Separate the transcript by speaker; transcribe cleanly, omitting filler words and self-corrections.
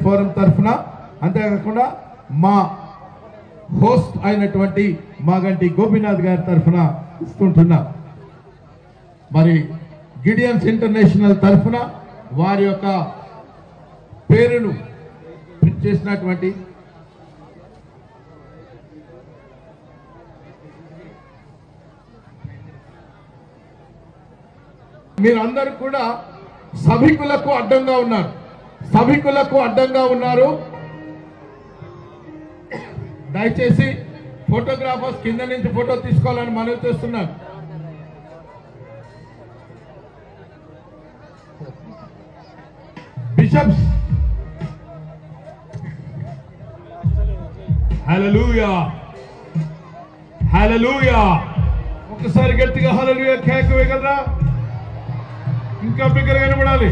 Speaker 1: Forum తరఫున, అంతేకాకుండా మా హోస్ట్ అయినటువంటి మాగంటి గోపీనాథ్ గారి తరఫున ఇస్తుంటున్నా. మరి గిడియన్స్ ఇంటర్నేషనల్ తరఫున వారి యొక్క పేరును ప్రింట్ చేసినటువంటి మీరందరూ కూడా సభికులకు అడ్డంగా ఉన్నారు. దయచేసి ఫోటోగ్రాఫర్స్ కింద నుంచి ఫోటో తీసుకోవాలని మనవి చేస్తున్నాను. బిషప్స్ హల్లెలూయా, హల్లెలూయా. ఒకసారి గట్టిగా హల్లెలూయా కేక వేయగలరా? ఇంకా బిగ్గరగా వినబడాలి.